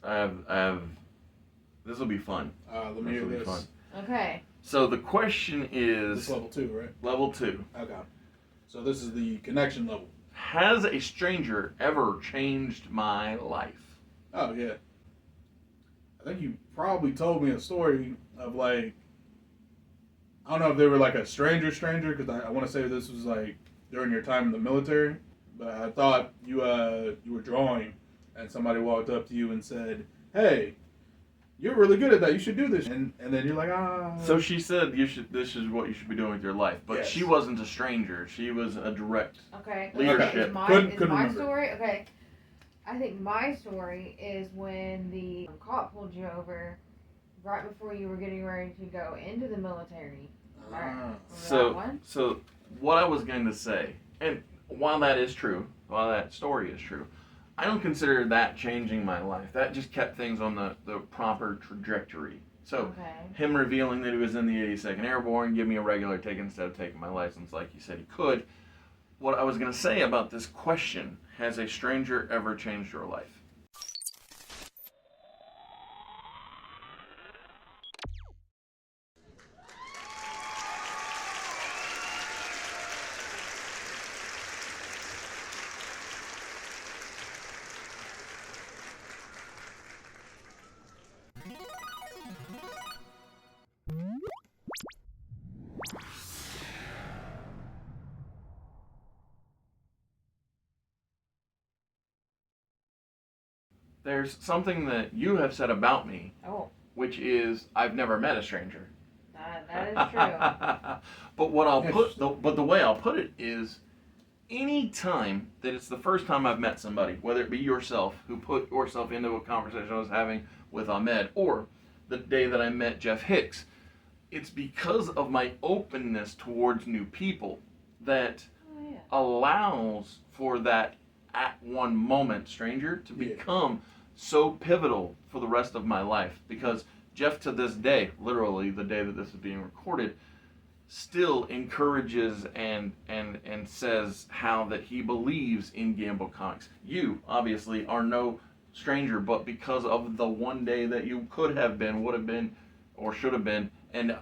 I have. This will be fun. Let me hear will be this. fun. Okay. So the question This is is level 2, right? level 2. Okay. So this is the connection level. Has a stranger ever changed my life? Oh, yeah. I think you probably told me a story of like, I don't know if they were like a stranger, because I want to say this was like during your time in the military, but I thought you were drawing and somebody walked up to you and said, "Hey, you're really good at that. You should do this." And then you're like, "Ah." So she said this is what you should be doing with your life, but Yes. she wasn't a stranger. She was a direct. Okay. Leadership. Is my, Couldn't is my remember. story? Okay. I think my story is when the cop pulled you over right before you were getting ready to go into the military. Ah. Remember that So one? so what I was going to say, and while that is true, while that story is true, I don't consider that changing my life. That just kept things on the proper trajectory. So Okay. him revealing that he was in the 82nd Airborne, give me a regular ticket instead of taking my license like he said he could. What I was going to say about this question, has a stranger ever changed your life? There's something that you have said about me, Oh, which is I've never met a stranger. that is true. But what I'll put, Interesting. but the way I'll put it is, any time that it's the first time I've met somebody, whether it be yourself who put yourself into a conversation I was having with Ahmed, or the day that I met Jeff Hicks, it's because of my openness towards new people that Oh, yeah. allows for that at one moment stranger to Yeah. become so pivotal for the rest of my life. Because Jeff, to this day, literally the day that this is being recorded, still encourages and says how that he believes in Gamble Comics. You obviously are no stranger, but because of the one day that you could have been, would have been, or should have been, and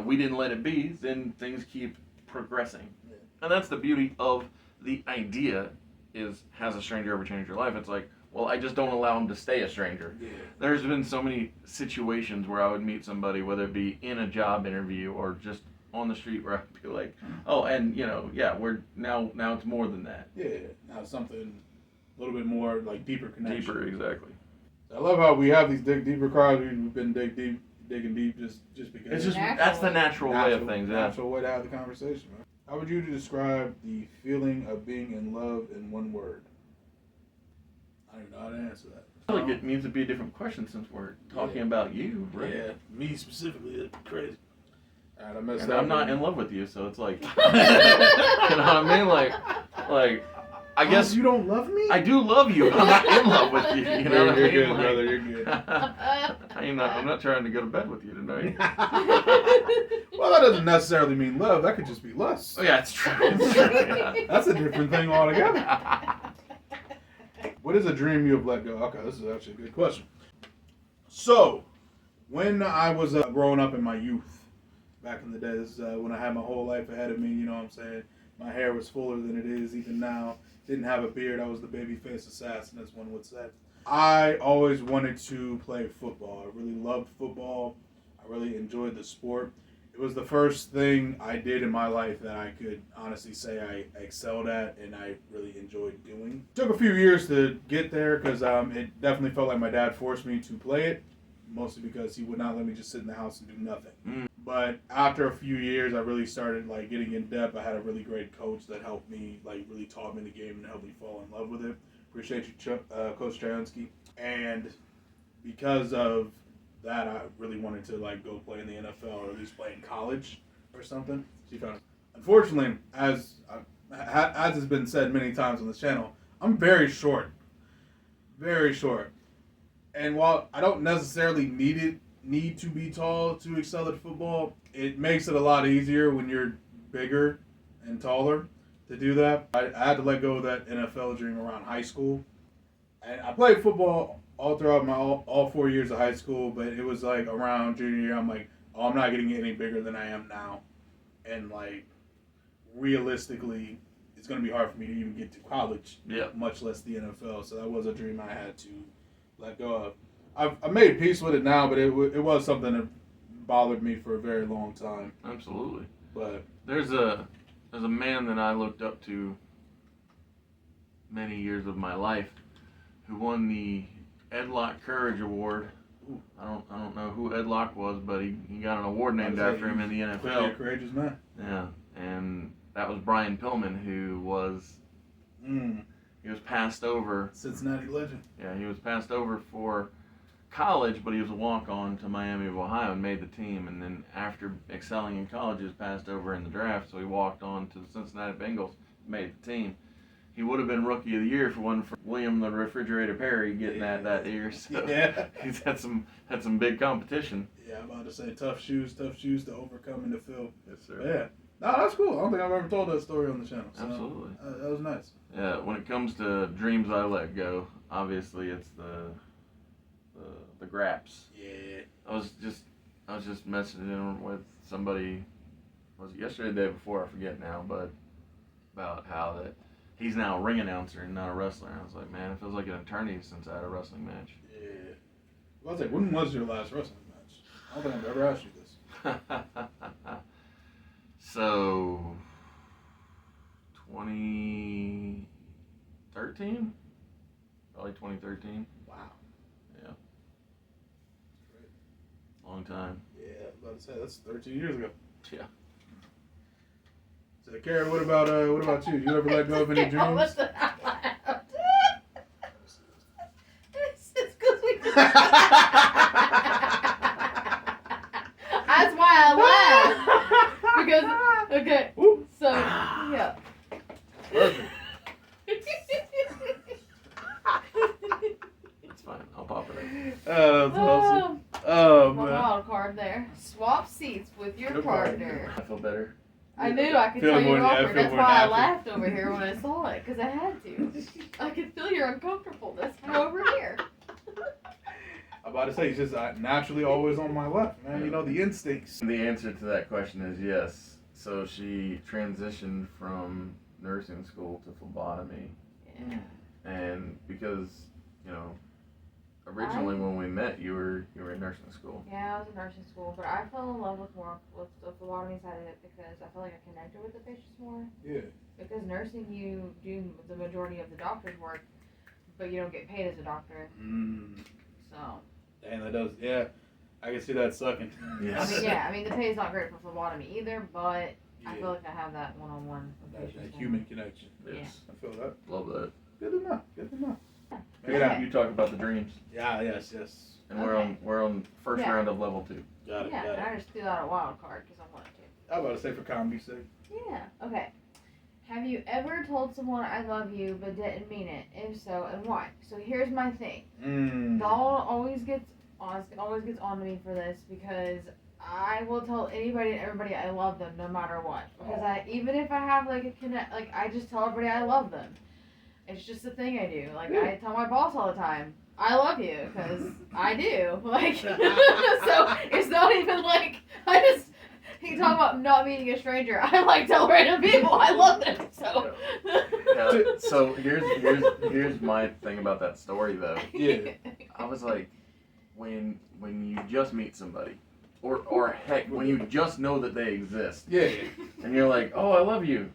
we didn't let it be, then things keep progressing. Yeah. And that's the beauty of the idea is, has a stranger ever changed your life? It's like, well, I just don't allow him to stay a stranger. Yeah. There's been so many situations where I would meet somebody, whether it be in a job interview or just on the street, where I'd be like, oh, and we're now it's more than that. Yeah. Now something a little bit more like deeper connection. Deeper, exactly. I love how we have these dig deeper cards. We've been digging deep just because. It's just Natural. that's the natural way of things. Yeah. Natural way to have the conversation. Right? How would you describe the feeling of being in love in one word? I don't even know how to answer that. I feel like it needs to be a different question since we're talking about you, right? Yeah, me specifically. That's crazy. All right, I messed And up. I'm not in love with you, so it's like, you know what I mean? Like, I guess you don't love me. I do love you, but I'm not in love with you. You know what I You're mean? good, Like, brother. You're good. I'm not trying to go to bed with you tonight. Well, that doesn't necessarily mean love. That could just be lust. Oh yeah, it's true. It's true. Yeah. That's a different thing altogether. What is a dream you have let go? Okay, this is actually a good question. So, when I was growing up in my youth, back in the day, this is when I had my whole life ahead of me, you know what I'm saying? My hair was fuller than it is even now. Didn't have a beard. I was the babyface assassin, as one would say. I always wanted to play football. I really loved football. I really enjoyed the sport. It was the first thing I did in my life that I could honestly say I excelled at and I really enjoyed doing. It took a few years to get there because it definitely felt like my dad forced me to play it, mostly because he would not let me just sit in the house and do nothing. But after a few years, I really started getting in depth. I had a really great coach that helped me, really taught me the game and helped me fall in love with it. Appreciate you, Coach Chayansky. And because of that, I really wanted to go play in the NFL or at least play in college or something. Unfortunately, as has been said many times on this channel, I'm very short, very short. And while I don't necessarily need to be tall to excel at football, it makes it a lot easier when you're bigger and taller to do that. I had to let go of that NFL dream around high school. And I played football all throughout my all 4 years of high school, but it was like around junior year. I'm like, oh, I'm not getting any bigger than I am now, and like realistically, it's gonna be hard for me to even get to college, Yeah. much less the NFL. So that was a dream I had to let go of. I've made peace with it now, but it was something that bothered me for a very long time. Absolutely. But There's a man that I looked up to many years of my life who won the Ed Lock Courage Award. I don't know who Ed Lock was, but he got an award named after him in the clearly a NFL. courageous man. Yeah, and that was Brian Pillman, who was he was passed over. Cincinnati legend. Yeah, he was passed over for college, but he was a walk-on to Miami of Ohio and made the team. And then after excelling in college, he was passed over in the draft, so he walked on to the Cincinnati Bengals, made the team. He would have been Rookie of the Year if it wasn't for William the Refrigerator Perry getting that year. So Yeah. he's had some big competition. Yeah, I'm about to say tough shoes to overcome and to fill. Yes, But yeah. No, that's cool. I don't think I've ever told that story on the channel. So, Absolutely. that was nice. Yeah, when it comes to dreams I let go, obviously it's the Graps. Yeah. I was just messaging with somebody, was it yesterday or the day before, I forget now, but about how that he's now a ring announcer and not a wrestler. And I was like, man, it feels like an eternity since I had a wrestling match. Yeah. Well, I was like, when was your last wrestling match? I don't think I've ever asked you this. So 2013? Probably 2013. Wow. Yeah. Great. Long time. Yeah, I was about to say that's 13 years ago. Yeah. So, Karen, what about you? You ever let go of any dreams? It's because we. That's why I laughed. Because okay, Ooh. so yeah. Perfect. It's fine. I'll pop it in. That's awesome. Oh, Oh my man. wild card there. Swap seats with your Good partner. I feel better. I knew I could Feel tell you more- were yeah, awkward. feel That's more why I natural. laughed over here when I saw it, because I had to. I could feel your uncomfortableness over here. I'm about to say, he's just naturally always on my left, man. You know, the instincts. The answer to that question is yes. So she transitioned from nursing school to phlebotomy, Yeah. and because originally when we met, you were in nursing school. Yeah, I was in nursing school, but I fell in love with the phlebotomy side of it because I feel like I connected with the patients more. Yeah. Because nursing, you do the majority of the doctor's work, but you don't get paid as a doctor. So. And that does, yeah. I can see that sucking. I mean, the pay is not great for phlebotomy either, but Yeah. I feel like I have that one-on-one with That patients. human connection. Yes. I feel that. Love that. Good to know. Good to know. Check it out. You talk about the dreams, Yeah, yes. and Okay. we're on first Yeah. round of level 2. Got it, Yeah, got and it. I just threw out a wild card because I wanted to. I was about to say for comedy's sake. Yeah. Okay. Have you ever told someone I love you but didn't mean it? If so, and why? So here's my thing. Dawn always gets on to me for this because I will tell anybody and everybody I love them no matter what. Because even if I have like a connect, like I just tell everybody I love them. It's just a thing I do. Like I tell my boss all the time, I love you because I do. Like so it's not even like I just. You talk about not meeting a stranger. I like tell random people I love them. So. Yeah, so here's my thing about that story though. Yeah. I was like, when you just meet somebody, or heck, when you just know that they exist, Yeah. and you're like, oh, I love you.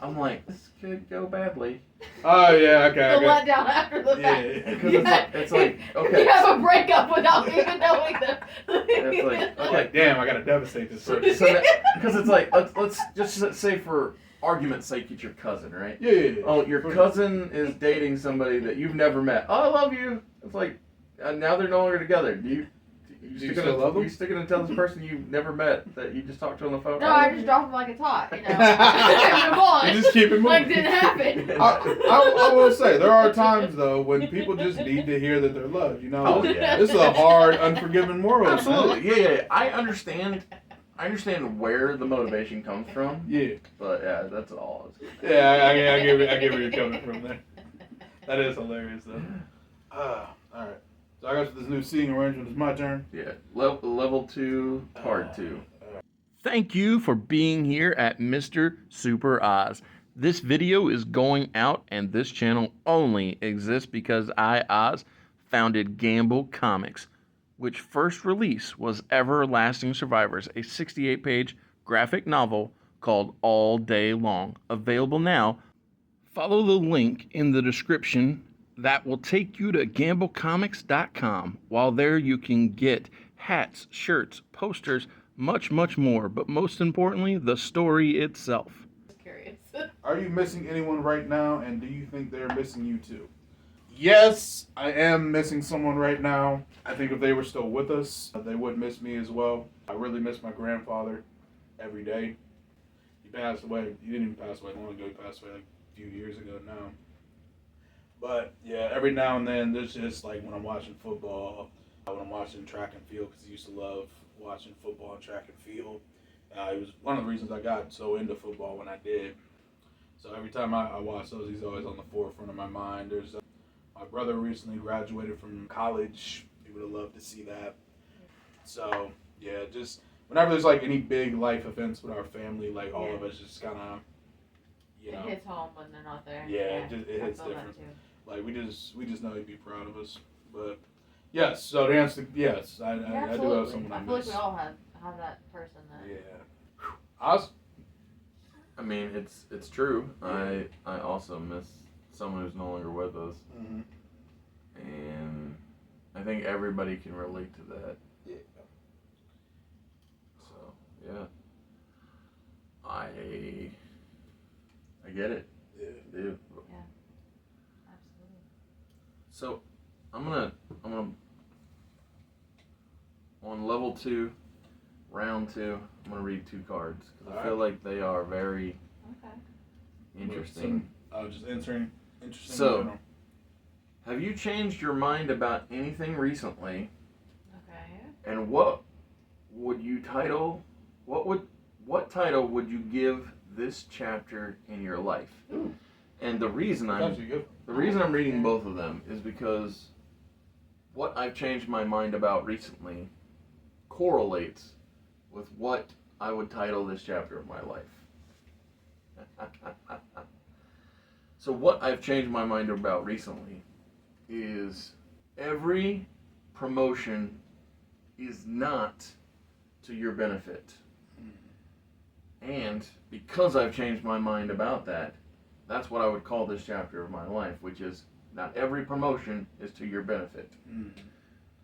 I'm like, this could go badly. Oh, yeah, okay. The Okay. letdown after the fact. Yeah. Because it's like, okay. You have a breakup without even knowing them. It's like, I'm like, damn, I gotta devastate this person. because it's like, let's just say for argument's sake, it's your cousin, right? Yeah. Oh, your cousin is dating somebody that you've never met. Oh, I love you. It's like, now they're no longer together. Do you still love them? You still gonna tell this person you've never met that you just talked to on the phone? No, I just dropped him like it's hot, you know. Move on. You just keep it moving. Like didn't happen. I will say, there are times, though, when people just need to hear that they're loved, you know? Oh, yeah. This is a hard, unforgiving world. Absolutely. Yeah. I understand where the motivation comes from, Yeah. but yeah, that's all. Yeah, I get where you're coming from there. That is hilarious, though. All right. So I got this new seating arrangement. It's my turn. Yeah, level 2, part 2. Thank you for being here at Mr. Super Oz. This video is going out, and this channel only exists because I, Oz, founded Gamble Comics, which first release was Everlasting Survivors, a 68-page graphic novel called All Day Long. Available now. Follow the link in the description that will take you to gamblecomics.com. While there, you can get hats, shirts, posters, much, much more. But most importantly, the story itself. Just curious. Are you missing anyone right now, and do you think they're missing you too? Yes, I am missing someone right now. I think if they were still with us, they would miss me as well. I really miss my grandfather every day. He passed away. He didn't even pass away long ago. He passed away like a few years ago now. But yeah, every now and then, there's just like when I'm watching football, when I'm watching track and field, because I used to love watching football and track and field. It was one of the reasons I got so into football when I did. So every time I watch those, he's always on the forefront of my mind. There's my brother recently graduated from college. He would have loved to see that. So yeah, just whenever there's like any big life events with our family, like all of us just kind of, you know, It hits home when they're not there. Yeah, it I hits feel that different. too. Like we just know he'd be proud of us. But yes, so the answer, yes, I do have Absolutely. someone I I feel like miss. we all have that person that. Yeah. Oz? I mean, it's true. I also miss someone who's no longer with us, Mm-hmm. and I think everybody can relate to that. Yeah. So yeah, I get it, Yeah. dude. Absolutely. So I'm gonna on level 2, round 2. I'm gonna read 2 cards because I feel like they are very Okay. interesting. Just interesting. So- in general. Have you changed your mind about anything recently? Okay. And what would you title? What title would you give this chapter in your life? Ooh. And the reason That's actually good. I'm reading both of them is because what I've changed my mind about recently correlates with what I would title this chapter of my life. So what I've changed my mind about recently is every promotion is not to your benefit. And because I've changed my mind about that, that's what I would call this chapter of my life, which is not every promotion is to your benefit. Mm.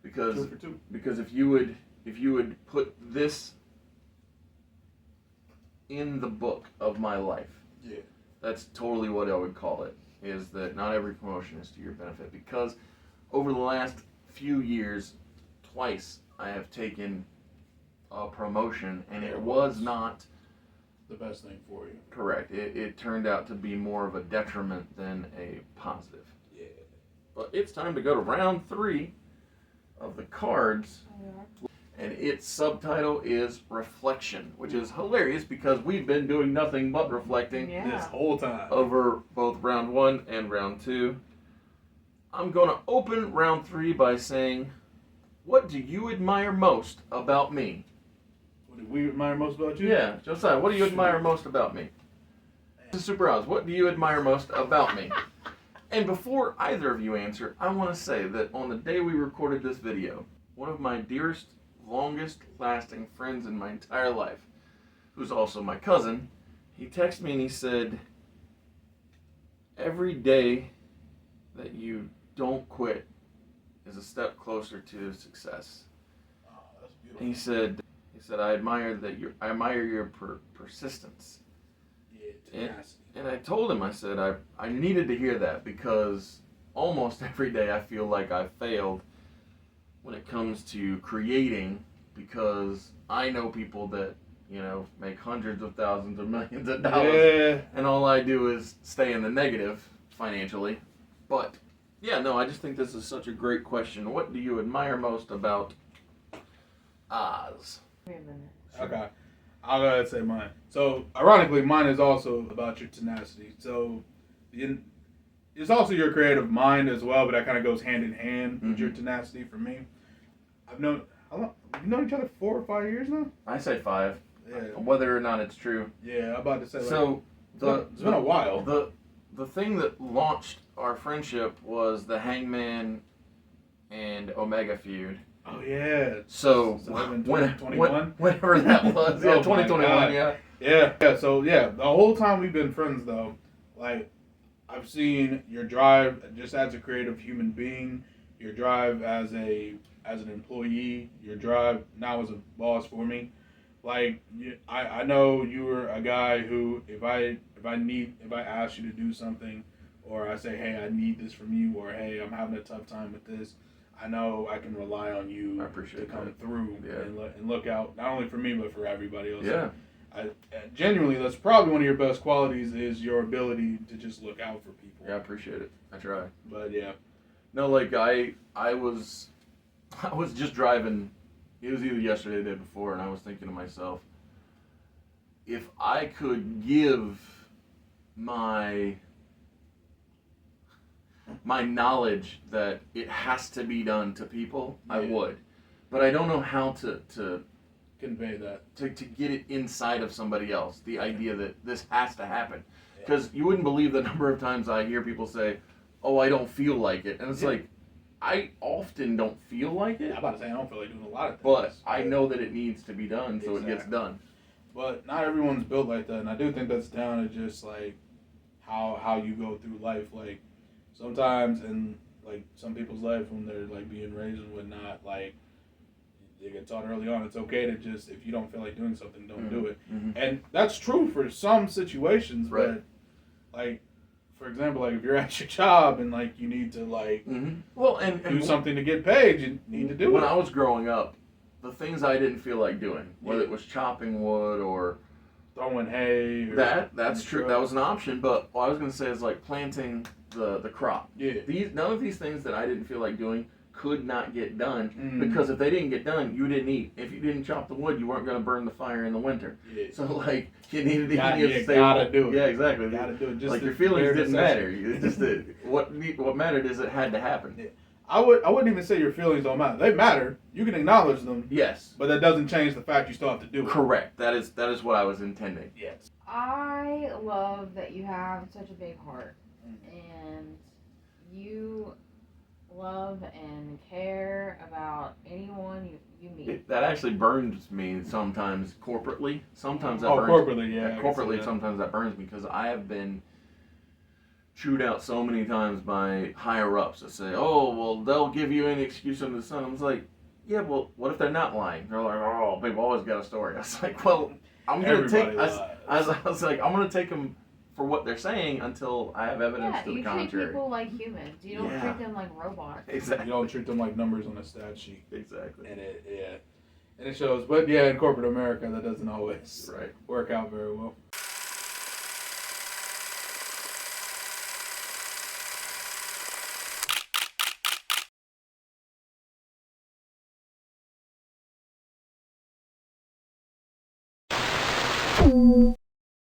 Because 2 for 2. because if you would put this in the book of my life, Yeah. that's totally what I would call it, is that not every promotion is to your benefit. Because over the last few years, twice I have taken a promotion and it was not The best thing for you. correct. It turned out to be more of a detriment than a positive. Yeah. But it's time to go to round 3 of the cards. Oh, we are. And its subtitle is Reflection, which is hilarious because we've been doing nothing but reflecting Yeah. This whole time. over both round 1 and round 2. I'm going to open round 3 by saying, what do you admire most about me? What do we admire most about you? Yeah, Josiah, what do you admire most about me? This is Super Oz, what do you admire most about me? And before either of you answer, I want to say that on the day we recorded this video, one of my dearest, longest lasting friends in my entire life, who's also my cousin, he texted me and he said, every day that you don't quit is a step closer to success. Oh, that's And beautiful. he said, I admire your persistence. Yeah, tenacity. And I told him, I said, I needed to hear that because almost every day I feel like I've failed when it comes to creating, because I know people that, make hundreds of thousands or millions of dollars, Yeah. and all I do is stay in the negative financially. But yeah, no, I just think this is such a great question. What do you admire most about Oz? Wait a minute. Okay. I'll go ahead and say mine. So, ironically, mine is also about your tenacity. So, it's also your creative mind as well, but that kind of goes hand in hand with your tenacity. For me, I've known how long? We've known each other 4 or 5 years now. I say 5. Yeah, Whether or not it's true. yeah. I'm about to say. Like, So it's been a while. The thing that launched our friendship was the Hangman and Omega feud. Oh yeah. So So that been 2021? whenever that was, yeah, Oh my 2021, God. yeah. Yeah. So yeah, the whole time we've been friends though, like I've seen your drive just as a creative human being, your drive as an employee, your drive now as a boss for me. Like I know you were a guy who if I ask you to do something, or I say hey I need this from you, or hey I'm having a tough time with this, I know I can rely on you I appreciate to come that. through Yeah. and look out not only for me but for everybody else. Yeah. Genuinely, that's probably one of your best qualities is your ability to just look out for people. Yeah, I appreciate it. I try. But yeah. No, like I was just driving. It was either yesterday or the day before, and I was thinking to myself, if I could give my knowledge that it has to be done to people, I Yeah. would. But I don't know how to Convey that. to get it inside of somebody else. The idea that this has to happen. Because you wouldn't believe the number of times I hear people say, "Oh, I don't feel like it," and it's Yeah. like, I often don't feel like it, I'm about to say I don't feel like doing a lot of things. but I know that it needs to be done, so it gets Exactly. done. But not everyone's built like that, and I do think that's down to just like how you go through life. Like sometimes in like some people's life when they're like being raised and whatnot, like they get taught early on it's okay to just if you don't feel like doing something, don't do it. Mm-hmm. And that's true for some situations, Right. but like for example, like if you're at your job and like you need to like Mm-hmm. Well, and do something to get paid, you need to do when it. I was growing up, the things I didn't feel like doing, whether Yeah. it was chopping wood or Throwing hay. Or that's true. That was an option. But what I was going to say is like planting the crop. Yeah. None of these things that I didn't feel like doing could not get done Mm. because if they didn't get done, you didn't eat. If you didn't chop the wood, you weren't going to burn the fire in the winter. Yeah. So like you needed to You stay gotta warm. do it. Yeah, exactly. You gotta do it. Just like the your feelings bare didn't necessity. matter. It's just that what mattered is it had to happen. Yeah. I wouldn't even say your feelings don't matter. They matter. You can acknowledge them, Yes. but that doesn't change the fact you still have to do it. Correct. That is what I was intending. Yes. I love that you have such a big heart Mm. and you love and care about anyone you meet. That actually burns me sometimes corporately. Sometimes that Oh, burns corporately, yeah. I can see corporately, that. sometimes that burns me because I have been chewed out so many times by higher ups that say, "Oh, well, they'll give you any excuse under the sun." I was like, "Yeah, well, what if they're not lying?" They're like, "Oh, they've always got a story." I was like, "Well, I'm gonna take." Everybody I lies. was like, "I'm gonna take them for what they're saying until I have evidence Yeah, to the you treat contrary." people like humans. You don't Yeah. treat them like robots. Exactly. You don't treat them like numbers on a stat sheet, Exactly. and it shows. But yeah, in corporate America, that doesn't always Right. work out very well.